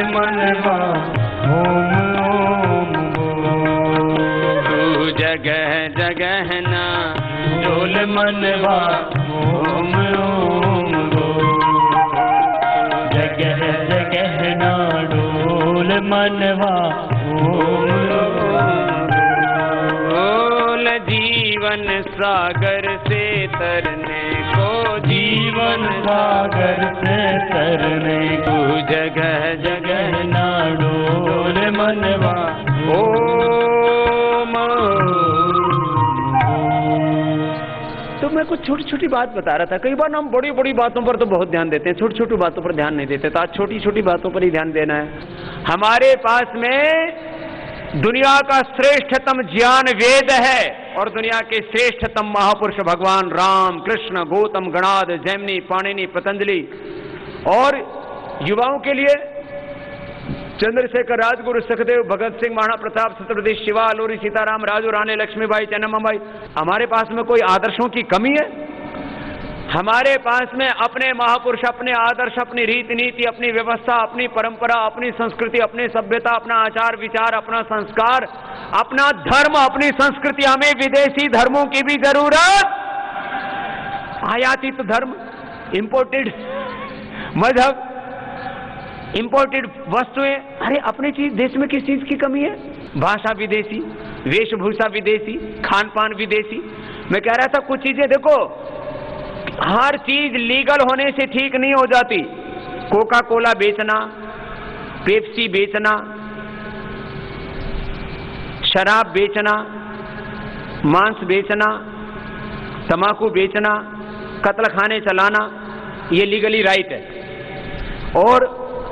मनवा ओम ओम तू जगह जगह ना डोल मनवा ओम ओम जगह जगह ना डोल मनवा ओम बोल जीवन सागर से तरने को, जीवन सागर से तरने को जगह जगह ना डोल मनवा ओम। तो मैं कुछ छोटी छोटी बात बता रहा था। कई बार हम बड़ी बड़ी बातों पर तो बहुत ध्यान देते हैं, छोटी छोटी बातों पर ध्यान नहीं देते। तो आज छोटी छोटी बातों पर ही ध्यान देना है। हमारे पास में दुनिया का श्रेष्ठतम ज्ञान वेद है और दुनिया के श्रेष्ठतम महापुरुष भगवान राम, कृष्ण, गौतम, गणाद, जैमिनी, पाणिनि, पतंजलि। और युवाओं के लिए चंद्रशेखर, राजगुरु, सुखदेव, भगत सिंह, महाराणा प्रताप, छत्रपति शिवा, लोरी, सीताराम, राजू, रानी लक्ष्मीबाई, चन्नम्माबाई। हमारे पास में कोई आदर्शों की कमी है? हमारे पास में अपने महापुरुष, अपने आदर्श, अपनी रीति नीति, अपनी व्यवस्था, अपनी परंपरा, अपनी संस्कृति, अपनी सभ्यता, अपना आचार विचार, अपना संस्कार, अपना धर्म, अपनी संस्कृति। हमें विदेशी धर्मों की भी जरूरत, आयातित धर्म, इंपोर्टेड मजहब, इंपोर्टेड वस्तुएं। अरे अपनी चीज, देश में किस चीज की कमी है? भाषा विदेशी, वेशभूषा विदेशी, खान पान विदेशी। मैं कह रहा था कुछ चीजें देखो, हर चीज लीगल होने से ठीक नहीं हो जाती। कोका कोला बेचना, पेप्सी बेचना, शराब बेचना, मांस बेचना, तंबाकू बेचना, कत्ल खाने चलाना, ये लीगली राइट है। और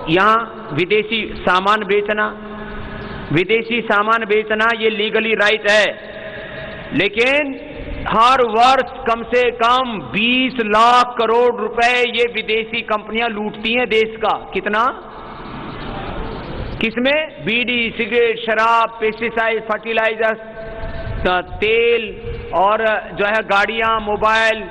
यहाँ विदेशी सामान बेचना, विदेशी सामान बेचना ये लीगली राइट है। लेकिन हर वर्ष कम से कम 20 लाख करोड़ रुपए ये विदेशी कंपनियां लूटती हैं देश का। कितना? किसमें? बीड़ी, सिगरेट, शराब, पेस्टिसाइड, फर्टिलाइजर्स, तेल और जो है गाड़ियां, मोबाइल,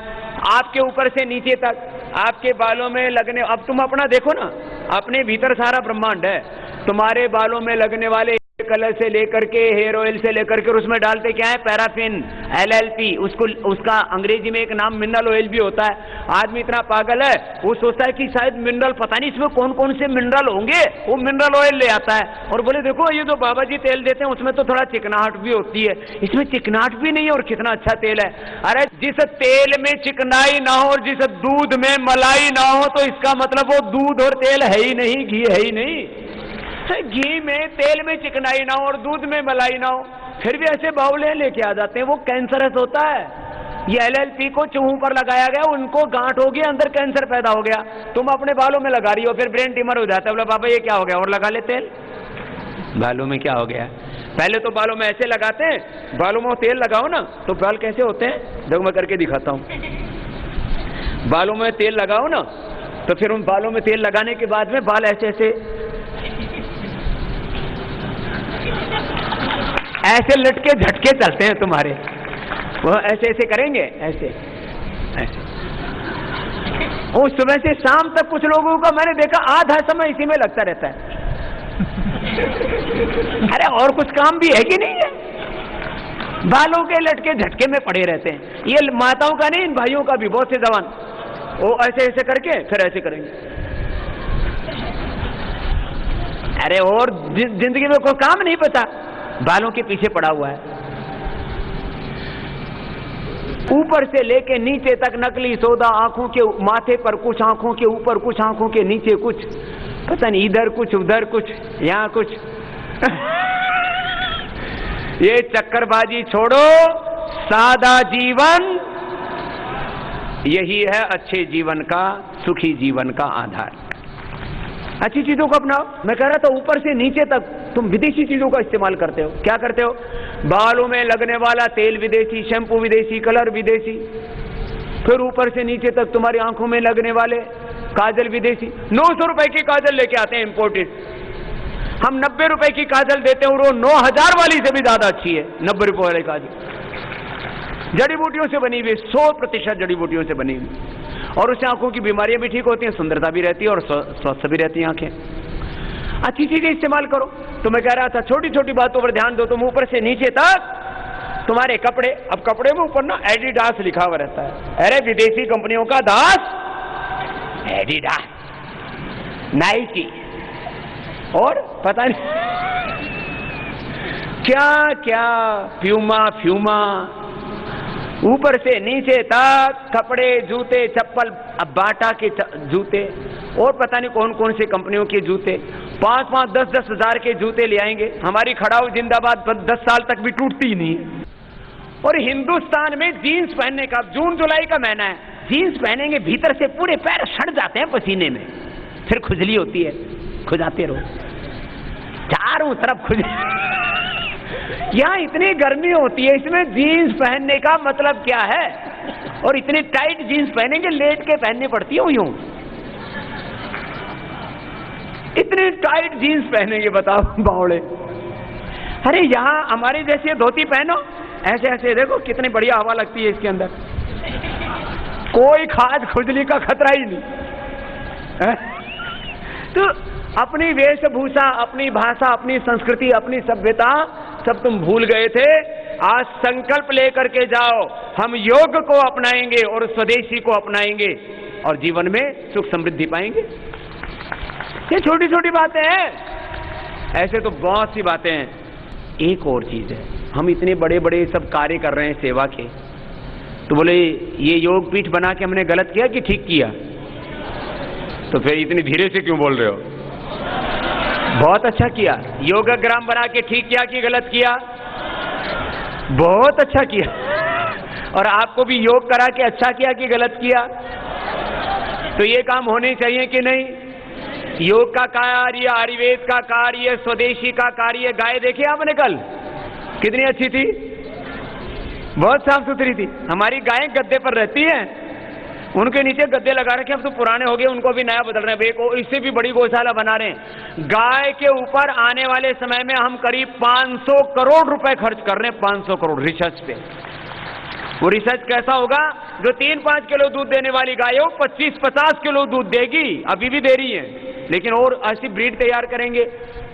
आपके ऊपर से नीचे तक, आपके बालों में लगने। अब तुम अपना देखो ना, अपने भीतर सारा ब्रह्मांड है। तुम्हारे बालों में लगने वाले कलर से लेकर के, हेयर ऑयल से लेकर के, उसमें डालते क्या है? पैराफिन, LLP, उसका अंग्रेजी में एक नाम मिनरल ऑयल भी होता है। आदमी इतना पागल है, वो सोचता है कि शायद मिनरल, पता नहीं इसमें कौन कौन से मिनरल होंगे, वो मिनरल ऑयल ले आता है और बोले देखो ये जो बाबा जी तेल देते हैं उसमें तो थोड़ा चिकनाहट भी होती है, इसमें चिकनाहट भी नहीं है और कितना अच्छा तेल है। अरे जिस तेल में चिकनाई ना हो और जिस दूध में मलाई ना हो तो इसका मतलब वो दूध और तेल है ही नहीं, घी है ही नहीं। घी में, तेल में चिकनाई ना हो और दूध में मलाई ना हो, फिर भी ऐसे बाउले लेके आ जाते हैं। वो कैंसरस होता है। ये LLP को चूहों पर लगाया गया, उनको गांठ हो गया, अंदर कैंसर पैदा हो गया। तुम अपने बालों में लगा रही हो, फिर ब्रेन ट्यूमर हो जाता है। बोला बाबा ये क्या हो गया? और लगा ले तेल। बालों में क्या हो गया? पहले तो बालों में ऐसे लगाते हैं, बालों में तेल लगाओ ना तो बाल कैसे होते हैं, देखो मैं करके दिखाता हूं। बालों में तेल लगाओ ना तो फिर उन बालों में तेल लगाने के बाद में बाल ऐसे ऐसे ऐसे लटके झटके चलते हैं तुम्हारे। वो ऐसे ऐसे करेंगे, ऐसे ऐसे। और सुबह से शाम तक कुछ लोगों का मैंने देखा आधा समय इसी में लगता रहता है। अरे और कुछ काम भी है कि नहीं है? बालों के लटके झटके में पड़े रहते हैं। ये माताओं का नहीं, इन भाइयों का भी। बहुत से जवान वो ऐसे ऐसे करके फिर ऐसे करेंगे। अरे और जिंदगी में कोई काम नहीं पता, बालों के पीछे पड़ा हुआ है। ऊपर से लेके नीचे तक नकली सौदा, आंखों के माथे पर कुछ, आंखों के ऊपर कुछ, आंखों के नीचे कुछ, पता नहीं इधर कुछ उधर कुछ यहां कुछ। ये चक्करबाजी छोड़ो, सादा जीवन यही है अच्छे जीवन का, सुखी जीवन का आधार। अच्छी चीजों को अपनाओ। मैं कह रहा था ऊपर से नीचे तक तुम विदेशी चीजों का इस्तेमाल करते हो। क्या करते हो? बालों में लगने वाला तेल विदेशी, शैम्पू विदेशी, कलर विदेशी, फिर ऊपर से नीचे तक तुम्हारी आंखों में लगने वाले काजल विदेशी। 900 रुपए की काजल लेके आते हैं इंपोर्टेड। हम 90 रुपए की काजल देते हैं और वो 9000 वाली से भी ज्यादा अच्छी है। 90 रुपए वाली काजल जड़ी बूटियों से बनी हुई, 100% जड़ी बूटियों से बनी हुई, और उससे आंखों की बीमारियां भी ठीक होती हैं, सुंदरता भी रहती है और स्वस्थ भी रहती हैं आंखें। अच्छी चीजें इस्तेमाल करो। तो मैं कह रहा था छोटी छोटी बातों पर ध्यान दो, तुम ऊपर से नीचे तक तुम्हारे कपड़े, अब कपड़े में ऊपर ना एडिडास लिखा हुआ रहता है, अरे विदेशी कंपनियों का दास एडिडास, नाइकी और पता नहीं क्या क्या, फ्यूमा, ऊपर से नीचे तक कपड़े, जूते, चप्पल, अब बाटा के जूते और पता नहीं कौन कौन से कंपनियों के जूते, 5-5, 10-10 हजार के जूते ले आएंगे। हमारी खड़ाऊ जिंदाबाद 10 साल तक भी टूटती ही नहीं। और हिंदुस्तान में जीन्स पहनने का, जून जुलाई का महीना है, जीन्स पहनेंगे भीतर से पूरे पैर सड़ जाते हैं पसीने में, फिर खुजली होती है, खुजाते रहो चारों तरफ यहाँ इतनी गर्मी होती है, इसमें जीन्स पहनने का मतलब क्या है? और इतनी टाइट जीन्स पहनेंगे, लेट के पहननी पड़ती है यूं, इतनी टाइट जीन्स पहनेंगे, बताओ बावड़े। अरे यहाँ हमारे जैसे धोती पहनो, ऐसे ऐसे देखो कितनी बढ़िया हवा लगती है इसके अंदर, कोई खाज खुजली का खतरा ही नहीं है? तो अपनी वेशभूषा, अपनी भाषा, अपनी संस्कृति, अपनी सभ्यता सब तुम भूल गए थे। आज संकल्प लेकर के जाओ, हम योग को अपनाएंगे और स्वदेशी को अपनाएंगे और जीवन में सुख समृद्धि पाएंगे। ये छोटी छोटी बातें हैं, ऐसे तो बहुत सी बातें हैं। एक और चीज है, हम इतने बड़े बड़े सब कार्य कर रहे हैं सेवा के, तो बोले ये योग पीठ बना के हमने गलत किया कि ठीक किया? तो फिर इतनी धीरे से क्यों बोल रहे हो? बहुत अच्छा किया। योगग्राम बना के ठीक किया कि गलत किया? बहुत अच्छा किया। और आपको भी योग करा के अच्छा किया कि गलत किया? तो ये काम होने चाहिए कि नहीं? योग का कार्य, आयुर्वेद का कार्य, स्वदेशी का कार्य। गाय देखी आपने कल कितनी अच्छी थी, बहुत साफ सुथरी थी। हमारी गायें गद्दे पर रहती हैं, उनके नीचे गद्दे लगा रखे, अब तो पुराने हो गए, उनको भी नया बदल रहे हैं, इससे भी बड़ी गौशाला बना रहे हैं। गाय के ऊपर आने वाले समय में हम करीब 500 करोड़ रुपए खर्च कर रहे हैं, 500 करोड़ रिसर्च पे। वो रिसर्च कैसा होगा? जो 3-5 किलो दूध देने वाली गाय हो 25-50 किलो दूध देगी, अभी भी दे रही है, लेकिन और ऐसी ब्रीड तैयार करेंगे।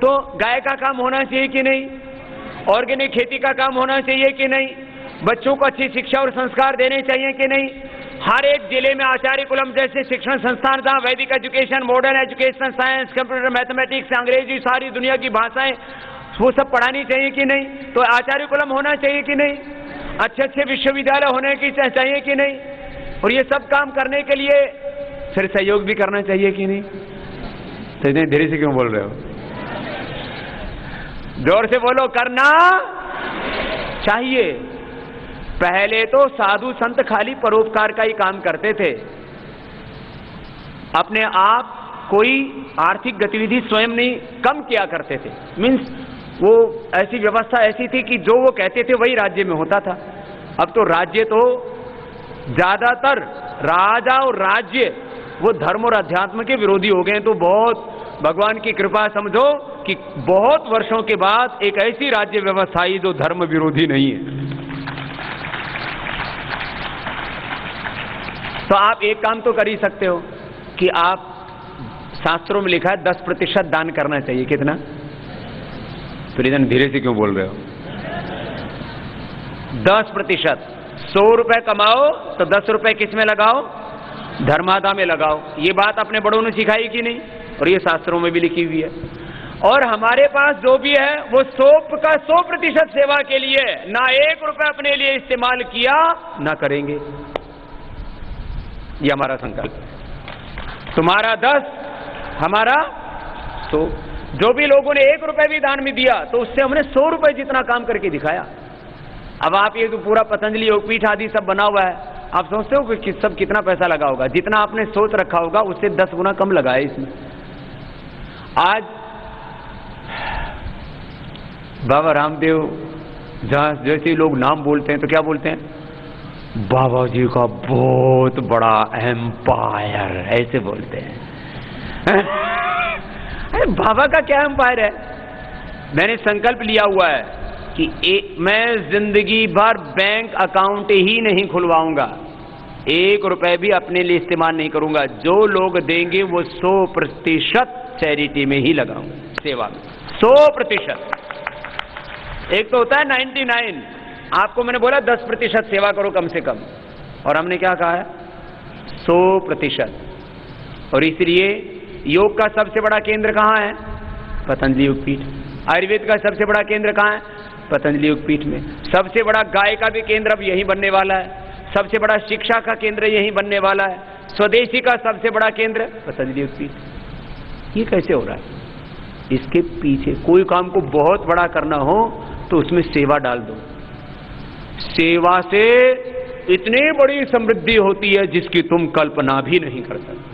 तो गाय का काम होना चाहिए कि नहीं? ऑर्गेनिक खेती का काम होना चाहिए कि नहीं? बच्चों को अच्छी शिक्षा और संस्कार देने चाहिए कि नहीं? हर एक जिले में आचार्य कुलम जैसे शिक्षण संस्थान, जहाँ वैदिक education, modern education, science, computer, mathematics, अंग्रेजी, सारी दुनिया की भाषाएं, वो सब पढ़ानी चाहिए कि नहीं? तो आचार्य कुलम होना चाहिए कि नहीं? अच्छे अच्छे विश्वविद्यालय होने की चाहिए कि नहीं? और ये सब काम करने के लिए फिर सहयोग भी करना चाहिए कि नहीं? तो इतने धीरे से क्यों बोल रहे हो? जोर से बोलो, करना चाहिए। पहले तो साधु संत खाली परोपकार का ही काम करते थे, अपने आप कोई आर्थिक गतिविधि स्वयं नहीं कम किया करते थे। मीन्स वो ऐसी व्यवस्था ऐसी थी कि जो वो कहते थे वही राज्य में होता था। अब तो राज्य तो ज्यादातर राजा और राज्य वो धर्म और अध्यात्म के विरोधी हो गए हैं। तो बहुत भगवान की कृपा समझो कि बहुत वर्षों के बाद एक ऐसी राज्य व्यवस्था आई जो धर्म विरोधी नहीं है। तो आप एक काम तो कर ही सकते हो कि आप, शास्त्रों में लिखा है 10% दान करना चाहिए। कितना? फिर इधर धीरे से क्यों बोल रहे हो? 10%। 100 रुपए कमाओ तो 10 रुपए किस में लगाओ? धर्मादा में लगाओ। ये बात अपने बड़ों ने सिखाई कि नहीं? और ये शास्त्रों में भी लिखी हुई है। और हमारे पास जो भी है वो 100% सेवा के लिए, ना 1 रुपए अपने लिए इस्तेमाल किया ना करेंगे। ये हमारा संकल्प है। तुम्हारा 10, हमारा 100। जो भी लोगों ने 1 रुपए भी दान में दिया तो उससे हमने 100 रुपए जितना काम करके दिखाया। अब आप ये तो पूरा पतंजलि योगपीठ आदि सब बना हुआ है, आप सोचते हो कि सब कितना पैसा लगा होगा? जितना आपने सोच रखा होगा उससे 10 गुना कम लगा है इसमें। आज बाबा रामदेव जहां जैसे लोग नाम बोलते हैं तो क्या बोलते हैं? बाबा जी का बहुत बड़ा एम्पायर, ऐसे बोलते हैं। अरे बाबा का क्या एम्पायर है? मैंने संकल्प लिया हुआ है कि मैं जिंदगी भर बैंक अकाउंट ही नहीं खुलवाऊंगा, 1 रुपए भी अपने लिए इस्तेमाल नहीं करूंगा। जो लोग देंगे वो 100% चैरिटी में ही लगाऊंगा। सेवा में, 100%। एक तो होता है 99, आपको मैंने बोला 10% सेवा करो कम से कम, और हमने क्या कहा है 100%। और इसलिए योग का सबसे बड़ा केंद्र कहाँ है? पतंजलि योगपीठ। आयुर्वेद का सबसे बड़ा केंद्र कहाँ है? पतंजलि योगपीठ में। सबसे बड़ा गाय का भी केंद्र अब यही बनने वाला है, सबसे बड़ा शिक्षा का केंद्र यही बनने वाला है, स्वदेशी का सबसे बड़ा केंद्र पतंजलि योगपीठ। ये कैसे हो रहा है? इसके पीछे कोई काम को बहुत बड़ा करना हो तो उसमें सेवा डाल दो। सेवा से इतनी बड़ी समृद्धि होती है जिसकी तुम कल्पना भी नहीं कर सकते।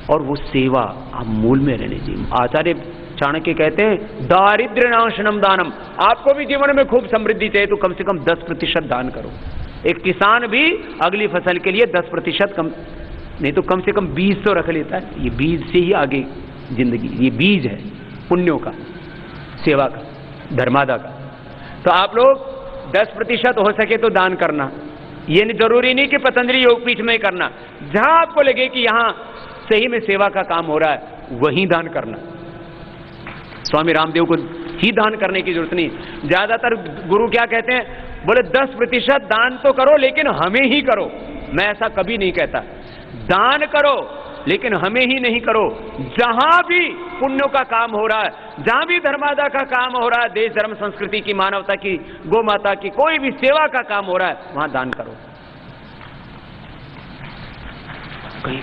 और वो सेवा आप मूल में रहनी चाहिए। आचार्य चाणक्य कहते हैं दारिद्र्य नाशनम दानम। आपको भी जीवन में खूब समृद्धि चाहिए तो कम से कम 10% दान करो। एक किसान भी अगली फसल के लिए 10% कम नहीं तो कम से कम बीज तो रख लेता है। ये बीज से ही आगे जिंदगी, ये बीज है पुण्यों का, सेवा का, धर्मादा का। तो आप लोग 10% हो सके तो दान करना। ये जरूरी नहीं कि पतंजलि योगपीठ में ही करना, जहां आपको लगे कि यहां सही में सेवा का काम हो रहा है वहीं दान करना। स्वामी रामदेव को ही दान करने की जरूरत नहीं। ज्यादातर गुरु क्या कहते हैं, बोले 10% दान तो करो लेकिन हमें ही करो। मैं ऐसा कभी नहीं कहता, दान करो लेकिन हमें ही नहीं करो। जहां भी पुण्यों का काम हो रहा है, जहां भी धर्मादा का काम हो रहा है, देश धर्म संस्कृति की, मानवता की, गौ माता की, कोई भी सेवा का काम हो रहा है वहां दान करो। कहीं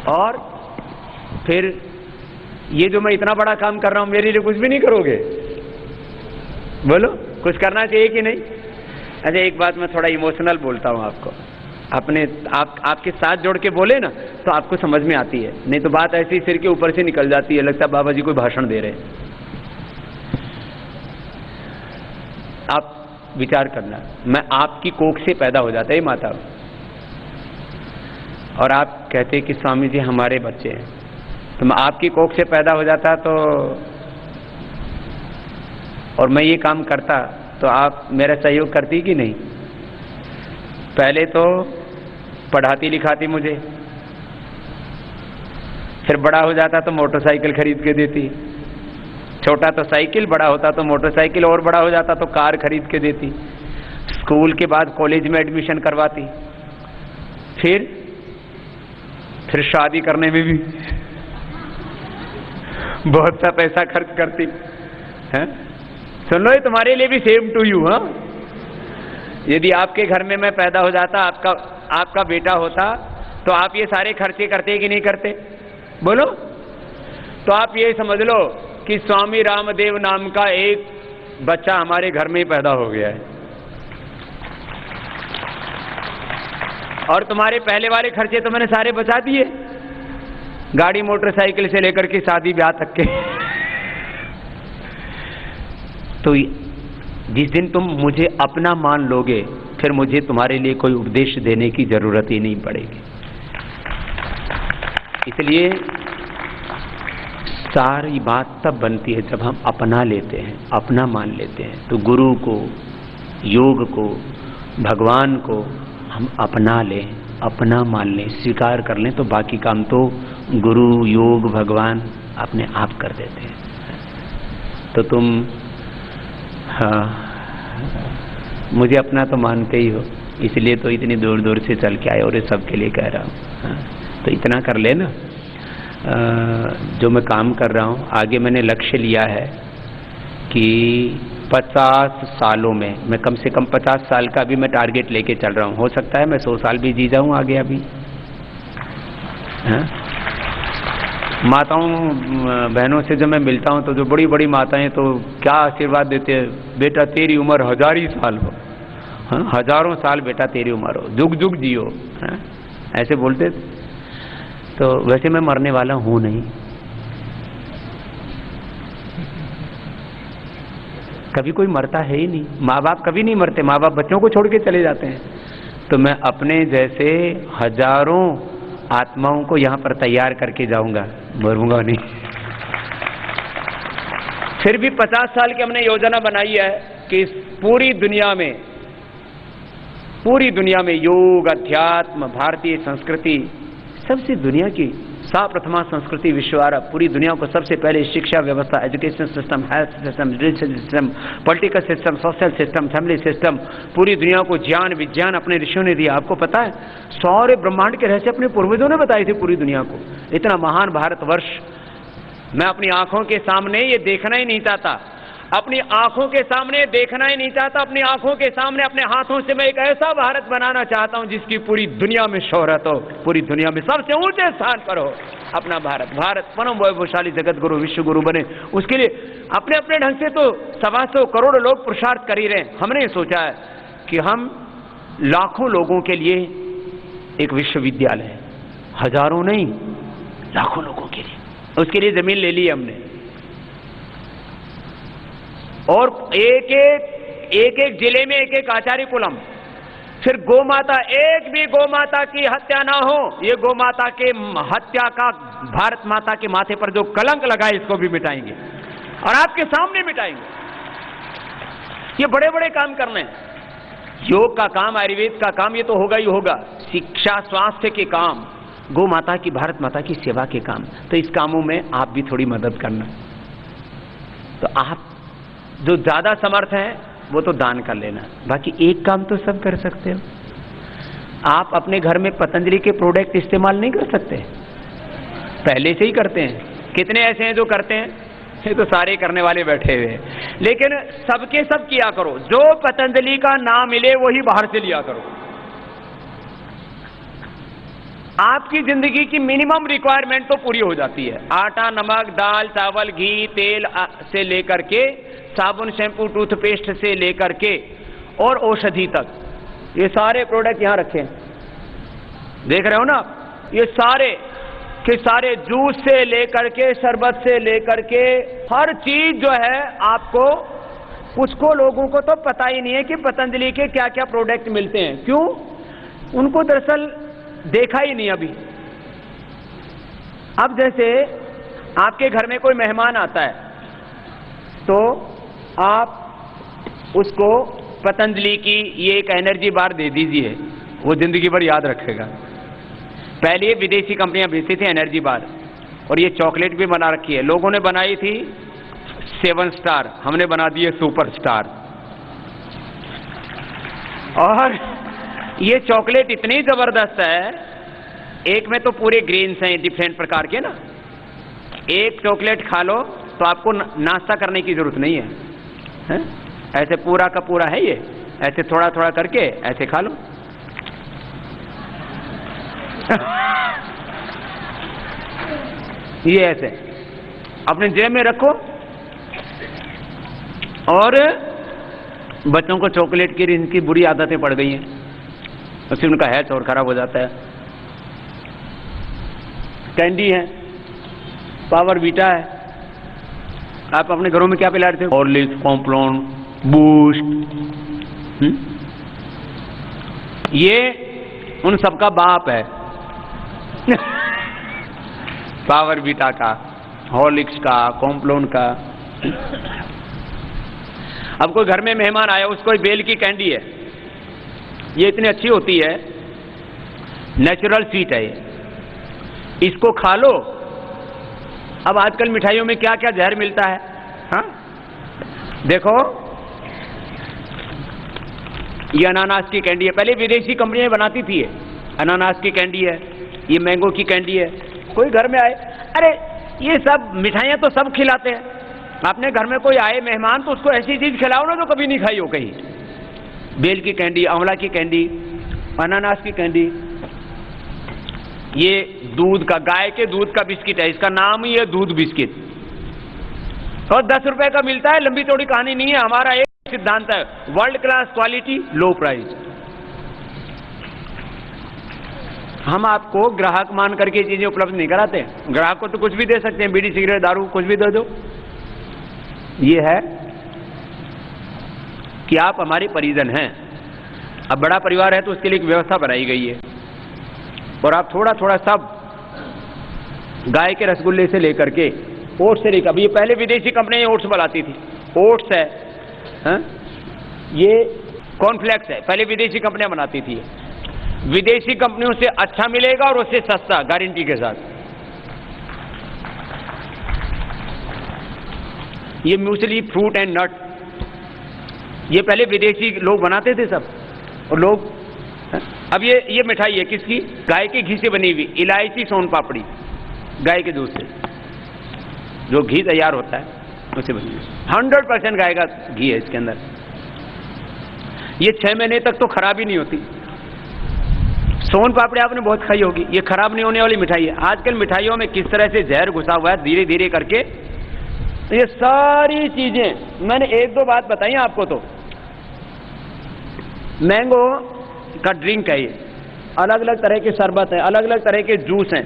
और फिर ये जो मैं इतना बड़ा काम कर रहा हूं मेरे लिए कुछ भी नहीं करोगे? बोलो, कुछ करना चाहिए कि नहीं? अच्छा, एक बात मैं थोड़ा इमोशनल बोलता हूं आपको, अपने आपके साथ जोड़ के बोले ना तो आपको समझ में आती है, नहीं तो बात ऐसे ही सिर के ऊपर से निकल जाती है, लगता है बाबा जी कोई भाषण दे रहे हैं। आप विचार करना, मैं आपकी कोख से पैदा हो जाता है माता, और आप कहते कि स्वामी जी हमारे बच्चे हैं, तो मैं आपकी कोख से पैदा हो जाता तो और मैं ये काम करता तो आप मेरा सहयोग करती कि नहीं? पहले तो पढ़ाती लिखाती मुझे, फिर बड़ा हो जाता तो मोटरसाइकिल खरीद के देती, छोटा तो साइकिल, बड़ा होता तो मोटरसाइकिल, और बड़ा हो जाता तो कार खरीद के देती, स्कूल के बाद कॉलेज में एडमिशन करवाती, फिर शादी करने में भी बहुत सा पैसा खर्च करती है। सुन लो, ये तुम्हारे लिए भी सेम टू यू। हाँ, यदि आपके घर में मैं पैदा हो जाता, आपका बेटा होता, तो आप ये सारे खर्चे करते कि नहीं करते? बोलो। तो आप ये समझ लो कि स्वामी रामदेव नाम का एक बच्चा हमारे घर में ही पैदा हो गया है, और तुम्हारे पहले वाले खर्चे तो मैंने सारे बचा दिए, गाड़ी मोटरसाइकिल से लेकर के शादी ब्याह तक के। तो जिस दिन तुम मुझे अपना मान लोगे, फिर मुझे तुम्हारे लिए कोई उपदेश देने की जरूरत ही नहीं पड़ेगी। इसलिए सारी बात तब बनती है जब हम अपना लेते हैं, अपना मान लेते हैं। तो गुरु को, योग को, भगवान को हम अपना लें, अपना मान लें, स्वीकार कर लें, तो बाकी काम तो गुरु, योग, भगवान अपने आप कर देते हैं। तो तुम मुझे अपना तो मानते ही हो, इसलिए तो इतनी दूर दूर से चल के आए और ये सबके लिए कह रहा हूँ। तो इतना कर ले ना, जो मैं काम कर रहा हूँ, आगे मैंने लक्ष्य लिया है कि 50 सालों में मैं कम से कम 50 साल का भी मैं टारगेट लेके चल रहा हूँ। हो सकता है मैं 100 साल भी जी जाऊँ आगे अभी। माताओं बहनों से जब मैं मिलता हूँ तो जो बड़ी बड़ी माताएं तो क्या आशीर्वाद देते हैं, बेटा तेरी उम्र 1000 ही साल हो, हजारों साल बेटा तेरी उम्र हो, जुग जुग जियो, ऐसे बोलते। तो वैसे मैं मरने वाला हूँ नहीं, कभी कोई मरता है ही नहीं, माँ बाप कभी नहीं मरते, माँ बाप बच्चों को छोड़ के चले जाते हैं। तो मैं अपने जैसे हजारों आत्माओं को यहाँ पर तैयार करके जाऊंगा, मरूंगा नहीं। फिर भी 50 साल की हमने योजना बनाई है कि पूरी दुनिया में योग, अध्यात्म, भारतीय संस्कृति, सबसे दुनिया की सा प्रथमा संस्कृति विश्वार, पूरी दुनिया को सबसे पहले शिक्षा व्यवस्था, education system, health system, religion system, political system, social system, family system, पूरी दुनिया को ज्ञान विज्ञान अपने ऋषियों ने दिया। आपको पता है सारे ब्रह्मांड के रहस्य अपने पूर्वजों ने बताए थे पूरी दुनिया को। इतना महान भारतवर्ष मैं अपनी आंखों के सामने ये देखना ही नहीं चाहता, अपनी आंखों के सामने देखना ही नहीं चाहता, अपनी आंखों के सामने अपने हाथों से मैं एक ऐसा भारत बनाना चाहता हूं जिसकी पूरी दुनिया में शोहरत हो, पूरी दुनिया में सबसे ऊंचे स्थान पर हो अपना भारत। भारत परम वैभवशाली जगत गुरु विश्व गुरु बने, उसके लिए अपने अपने ढंग से तो 125 करोड़ लोग पुरुषार्थ कर ही रहे हैं। हमने सोचा है कि हम लाखों लोगों के लिए एक विश्वविद्यालय, हजारों नहीं लाखों लोगों के लिए, उसके लिए जमीन ले ली हमने। और एक एक जिले में एक आचार्य कुलम, फिर गौ माता, एक भी गौ माता की हत्या ना हो। ये गौ माता के हत्या का भारत माता के माथे पर जो कलंक लगा है इसको भी मिटाएंगे और आपके सामने मिटाएंगे। ये बड़े बड़े काम करने हैं, योग का काम, आयुर्वेद का काम, ये तो होगा ही होगा, शिक्षा स्वास्थ्य के काम, गौ माता की, भारत माता की सेवा के काम। तो इस कामों में आप भी थोड़ी मदद करना। तो आप जो ज्यादा समर्थ हैं वो तो दान कर लेना, बाकी एक काम तो सब कर सकते हो। आप अपने घर में पतंजलि के प्रोडक्ट इस्तेमाल नहीं कर सकते, पहले से ही करते हैं। कितने ऐसे हैं जो करते हैं? ये तो सारे करने वाले बैठे हुए हैं, लेकिन सबके सब किया करो। जो पतंजलि का ना मिले वही बाहर से लिया करो। आपकी जिंदगी की मिनिमम रिक्वायरमेंट तो पूरी हो जाती है। आटा, नमक, दाल, चावल, घी, तेल से लेकर के साबुन, शैम्पू, टूथपेस्ट से लेकर के और औषधि तक, ये सारे प्रोडक्ट यहां रखे हैं, देख रहे हो ना? ये सारे के सारे जूस से लेकर के, शरबत से लेकर के, हर चीज जो है आपको। कुछ को लोगों को तो पता ही नहीं है कि पतंजलि के क्या क्या प्रोडक्ट मिलते हैं। क्यों? उनको दरअसल देखा ही नहीं अभी। अब जैसे आपके घर में कोई मेहमान आता है तो आप उसको पतंजलि की ये एक एनर्जी बार दे दीजिए, वो जिंदगी भर याद रखेगा। पहले ये विदेशी कंपनियां बेचती थी एनर्जी बार, और ये चॉकलेट भी बना रखी है। लोगों ने बनाई थी 7 स्टार, हमने बना दिए सुपर स्टार। और ये चॉकलेट इतनी जबरदस्त है, एक में तो पूरे ग्रेन्स हैं डिफरेंट प्रकार के ना। एक चॉकलेट खा लो तो आपको नाश्ता करने की जरूरत नहीं है, ऐसे पूरा का पूरा है ये, ऐसे थोड़ा थोड़ा करके ऐसे खा लो। ये ऐसे अपने जेब में रखो। और बच्चों को चॉकलेट की इनकी बुरी आदतें पड़ गई हैं, उससे उनका हेल्थ और खराब हो जाता है। कैंडी है, पावर बीटा है, आप अपने घरों में क्या पिला रहे थे? Horlicks, Complan, boost. ये उन सबका बाप है। पावर बीटा का, हॉर्लिक्स का, कॉम्प्लॉन का। अब कोई घर में मेहमान आया, उसको बेल की कैंडी है, ये इतनी अच्छी होती है, नेचुरल स्वीट है, इसको खा लो। अब आजकल मिठाइयों में क्या क्या जहर मिलता है, हाँ? देखो ये अनानास की कैंडी है, पहले विदेशी कंपनियां बनाती थी। ये अनानास की कैंडी है, ये मैंगो की कैंडी है। कोई घर में आए, अरे ये सब मिठाइयां तो सब खिलाते हैं। अपने घर में कोई आए मेहमान तो उसको ऐसी चीज खिलाओ ना जो कभी नहीं खाई हो कहीं। बेल की कैंडी, आंवला की कैंडी, अनानास की कैंडी। ये दूध का, गाय के दूध का बिस्किट है, इसका नाम ही है दूध बिस्किट, और 10 रुपए का मिलता है। लंबी चौड़ी कहानी नहीं है, हमारा एक सिद्धांत है, वर्ल्ड क्लास क्वालिटी, लो प्राइस। हम आपको ग्राहक मान करके चीजें उपलब्ध नहीं कराते। ग्राहक को तो कुछ भी दे सकते हैं, बीड़ी, सिगरेट, दारू, कुछ भी दे दो। ये है कि आप हमारे परिजन हैं। अब बड़ा परिवार है तो उसके लिए एक व्यवस्था बनाई गई है, और आप थोड़ा थोड़ा सब, गाय के रसगुल्ले से लेकर के, ओट्स से लेकर, अभी ये पहले विदेशी कंपनियां ओट्स बनाती थी, ओट्स है, ये कॉर्नफ्लेक्स है, पहले विदेशी कंपनियां बनाती थी। विदेशी कंपनियों से अच्छा मिलेगा और उससे सस्ता, गारंटी के साथ। ये म्यूसली, फ्रूट एंड नट, ये पहले विदेशी लोग बनाते थे सब, और लोग, अब ये मिठाई है किसकी? गाय के घी से बनी हुई, इलायची सोन पापड़ी, गाय के दूध से जो घी तैयार होता है उससे बनी हुई, 100% गाय का घी है इसके अंदर। ये 6 महीने तक तो खराब ही नहीं होती। सोन पापड़ी आपने बहुत खाई होगी, ये खराब नहीं होने वाली मिठाई है। आजकल मिठाइयों में किस तरह से जहर घुसा हुआ है धीरे धीरे करके। तो ये सारी चीजें मैंने 1-2 बात बताई आपको। तो मैंगो का ड्रिंक है, ये अलग अलग तरह के शरबत है, अलग अलग तरह के जूस हैं।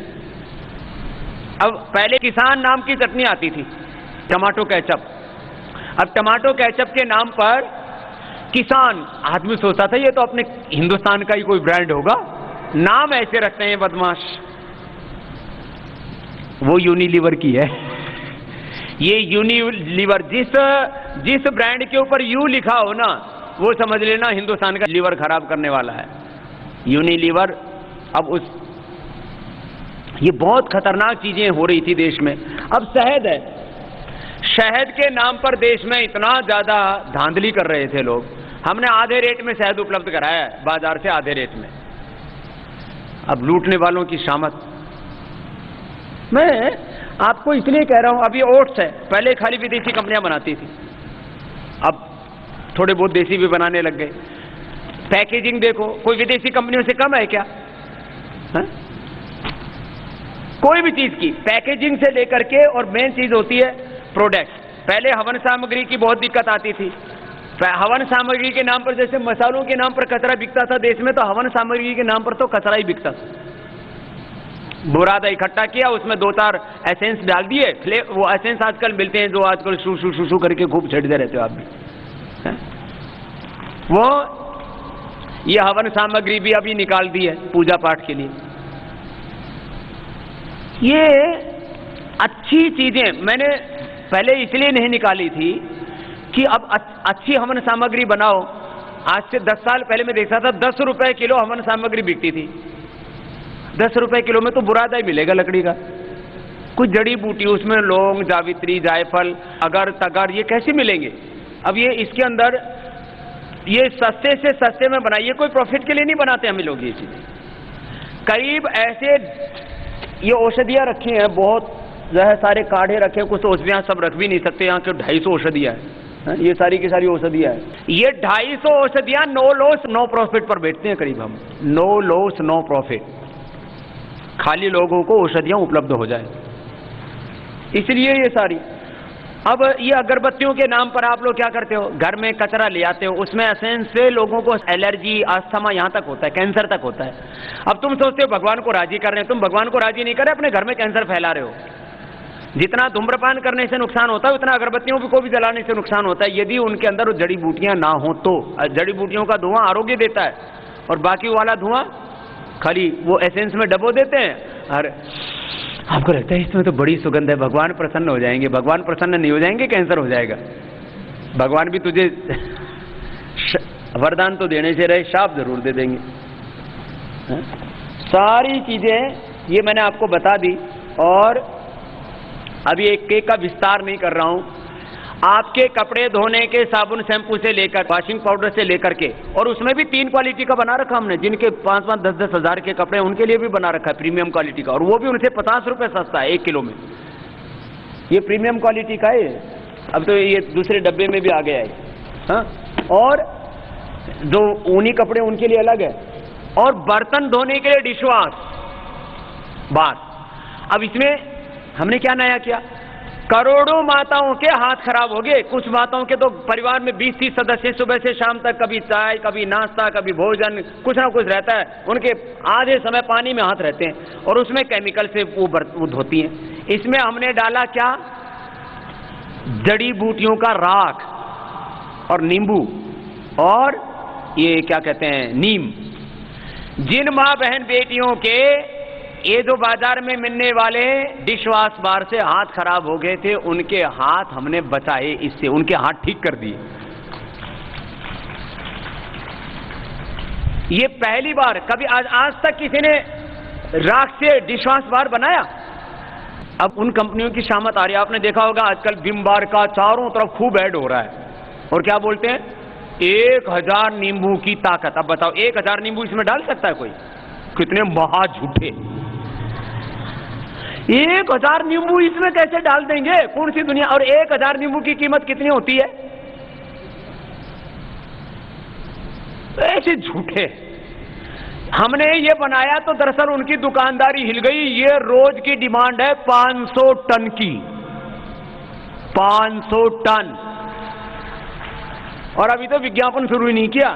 अब पहले किसान नाम की चटनी आती थी, टमाटो केचप। अब टमाटो केचप के नाम पर किसान, आदमी सोचता था ये तो अपने हिंदुस्तान का ही कोई ब्रांड होगा, नाम ऐसे रखते हैं बदमाश। वो यूनिलीवर की है। ये यूनिलीवर, जिस ब्रांड के ऊपर यू लिखा हो ना, वो समझ लेना हिंदुस्तान का लीवर खराब करने वाला है, यूनिलीवर। अब ये बहुत खतरनाक चीजें हो रही थी देश में। अब शहद है, शहद के नाम पर देश में इतना ज्यादा धांधली कर रहे थे लोग। हमने आधे रेट में शहद उपलब्ध कराया है बाजार से, आधे रेट में। अब लूटने वालों की शामत। मैं आपको इसलिए कह रहा हूं, अब ये ओट्स है, पहले खाली विदेशी कंपनियां बनाती थी, अब थोड़े बहुत देसी भी बनाने लग गए। पैकेजिंग देखो, कोई विदेशी कंपनियों से कम है क्या? है? कोई भी चीज की पैकेजिंग से लेकर के, और मेन चीज होती है प्रोडक्ट। पहले हवन सामग्री की बहुत दिक्कत आती थी। हवन सामग्री के नाम पर, जैसे मसालों के नाम पर कचरा बिकता था देश में, तो हवन सामग्री के नाम पर तो कचरा ही बिकता था। बुरादा इकट्ठा किया, उसमें 2-4 एसेंस डाल दिए, वो एसेंस आजकल मिलते हैं जो आजकल शू शू शू शू करके खूब छेड़ते रहते हो आप भी, है? वो ये हवन सामग्री भी अभी निकाल दी है पूजा पाठ के लिए। ये अच्छी चीजें मैंने पहले इसलिए नहीं निकाली थी कि अब अच्छी हवन सामग्री बनाओ। आज से 10 साल पहले मैं देखता था 10 रुपए किलो हवन सामग्री बिकती थी। 10 रुपए किलो में तो बुरादा ही मिलेगा लकड़ी का। कुछ जड़ी बूटी, उसमें लौंग, जावित्री, जायफल, अगर तगर, ये कैसे मिलेंगे? अब ये इसके अंदर ये सस्ते से सस्ते में बनाइए, कोई प्रॉफिट के लिए नहीं बनाते हम लोग ये चीजें। करीब ऐसे ये औषधियां रखी हैं, बहुत जो है सारे काढ़े रखे हैं, कुछ औषधियां सब रख भी नहीं सकते। यहाँ के 250 औषधियां हैं, ये सारी की सारी औषधियां हैं। ये 250 औषधियां नो लॉस नो प्रॉफिट पर बेचते हैं करीब हम, नो लॉस नो प्रॉफिट। खाली लोगों को औषधियां उपलब्ध हो जाए, इसलिए ये सारी। अब ये अगरबत्तियों के नाम पर आप लोग क्या करते हो? घर में कचरा ले आते हो, उसमें एसेंस से लोगों को एलर्जी, अस्थमा यहाँ तक होता है, कैंसर तक होता है। अब तुम सोचते हो भगवान को राजी कर रहे हैं, तुम भगवान को राजी नहीं कर रहे, अपने घर में कैंसर फैला रहे हो। जितना धूम्रपान करने से नुकसान होता है, उतना अगरबत्तियों को भी जलाने से नुकसान होता है, यदि उनके अंदर जड़ी बूटियां ना हो तो। जड़ी बूटियों का धुआं आरोग्य देता है, और बाकी वाला धुआं खाली वो एसेंस में डबो देते हैं, और आपको लगता है इसमें तो बड़ी सुगंध है, भगवान प्रसन्न हो जाएंगे। भगवान प्रसन्न नहीं हो जाएंगे, कैंसर हो जाएगा। भगवान भी तुझे वरदान तो देने से रहे, शाप जरूर दे देंगे। है? सारी चीजें ये मैंने आपको बता दी, और अभी एक केक का विस्तार नहीं कर रहा हूं। आपके कपड़े धोने के साबुन, शैम्पू से लेकर वॉशिंग पाउडर से लेकर के, और उसमें भी 3 क्वालिटी का बना रखा हमने। जिनके 5-5, 10-10 हजार के कपड़े, उनके लिए भी बना रखा है प्रीमियम क्वालिटी का, और वो भी उनसे 50 रुपए सस्ता है 1 किलो में। ये प्रीमियम क्वालिटी का है। अब तो ये दूसरे डब्बे में भी आ गया है। हाँ? और जो ऊनी कपड़े उनके लिए अलग है, और बर्तन धोने के लिए डिशवॉश बात। अब इसमें हमने क्या नया किया? करोड़ों माताओं के हाथ खराब हो गए। कुछ माताओं के तो परिवार में 20-30 सदस्य, सुबह से शाम तक कभी चाय, कभी नाश्ता, कभी भोजन, कुछ ना कुछ रहता है। उनके आधे समय पानी में हाथ रहते हैं, और उसमें केमिकल से वो धोती हैं। इसमें हमने डाला क्या? जड़ी बूटियों का राख और नींबू, और ये क्या कहते हैं, नीम। जिन माँ बहन बेटियों के ये जो बाजार में मिलने वाले डिशवॉश बार से हाथ खराब हो गए थे, उनके हाथ हमने बचाए इससे, उनके हाथ ठीक कर दिए। ये पहली बार, कभी आज तक किसी ने राख से डिशवॉश बार बनाया? अब उन कंपनियों की शामत आ रही है। आपने देखा होगा आजकल विम बार का चारों तरफ खूब ऐड हो रहा है, और क्या बोलते हैं 1000 नींबू की ताकत। अब बताओ 1000 नींबू इसमें डाल सकता है कोई? कितने महा झूठे। 1000 नींबू इसमें कैसे डाल देंगे? कौन सी दुनिया। और 1000 नींबू की कीमत कितनी होती है? ऐसे झूठे। हमने ये बनाया तो दरअसल उनकी दुकानदारी हिल गई। ये रोज की डिमांड है 500 टन की, 500 टन। और अभी तो विज्ञापन शुरू ही नहीं किया।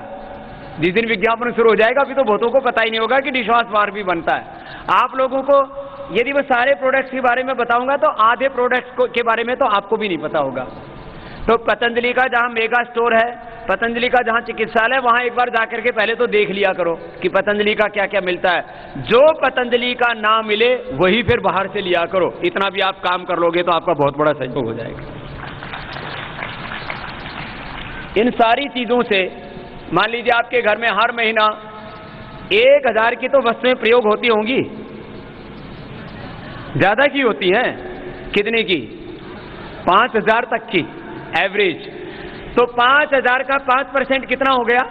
जिस दिन विज्ञापन शुरू हो जाएगा अभी तो बहुतों को पता ही नहीं होगा कि डिशवॉश बार भी बनता है। आप लोगों को यदि मैं सारे प्रोडक्ट्स के बारे में बताऊंगा तो आधे प्रोडक्ट्स के बारे में तो आपको भी नहीं पता होगा। तो पतंजलि का जहां मेगा स्टोर है, पतंजलि का जहां चिकित्सालय है, वहां एक बार जाकर के पहले तो देख लिया करो कि पतंजलि का क्या क्या मिलता है। जो पतंजलि का ना मिले वही फिर बाहर से लिया करो। इतना भी आप काम कर लोगे तो आपका बहुत बड़ा सहयोग हो जाएगा। इन सारी चीजों से मान लीजिए आपके घर में हर महीना 1000 की तो वस्तुएं प्रयोग होती होंगी, ज्यादा की होती हैं। कितने की? 5000 तक की एवरेज। तो 5000 का 5% कितना हो गया?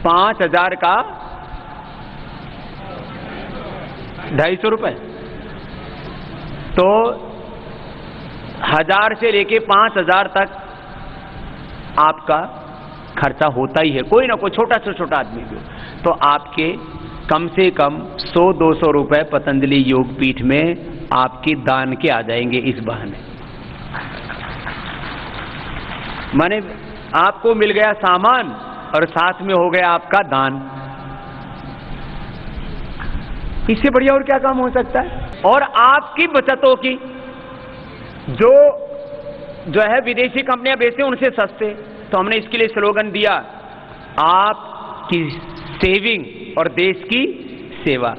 5000 का 250 रुपए। तो 1000 से लेके 5000 तक आपका खर्चा होता ही है, कोई ना कोई छोटा से छोटा आदमी भी हो। तो आपके कम से कम 100-200 रुपए पतंजलि योग पीठ में आपके दान के आ जाएंगे इस बहाने। माने आपको मिल गया सामान और साथ में हो गया आपका दान। इससे बढ़िया और क्या काम हो सकता है? और आपकी बचतों की जो है विदेशी कंपनियां बेचती हैं उनसे सस्ते। तो हमने इसके लिए स्लोगन दिया, आपकी सेविंग और देश की सेवा।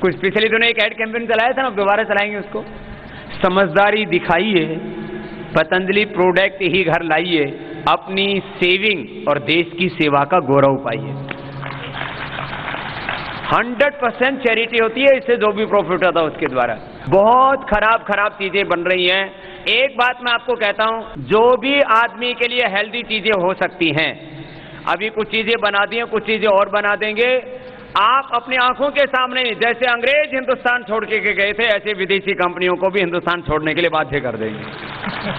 कुछ पिछले दिनों एक एड कैंपेन चलाया था ना, दोबारा चलाएंगे उसको। समझदारी दिखाइए, पतंजलि प्रोडक्ट ही घर लाइए, अपनी सेविंग और देश की सेवा का गौरव पाइए। 100% चैरिटी होती है, इससे जो भी प्रॉफिट होता है उसके द्वारा। बहुत खराब चीजें बन रही हैं। एक बात मैं आपको कहता हूं, जो भी आदमी के लिए हेल्दी चीजें हो सकती हैं, अभी कुछ चीजें बना दी हैं, कुछ चीजें और बना देंगे। आप अपनी आंखों के सामने, जैसे अंग्रेज हिंदुस्तान छोड़ के गए थे, ऐसे विदेशी कंपनियों को भी हिंदुस्तान छोड़ने के लिए बाध्य कर देंगे।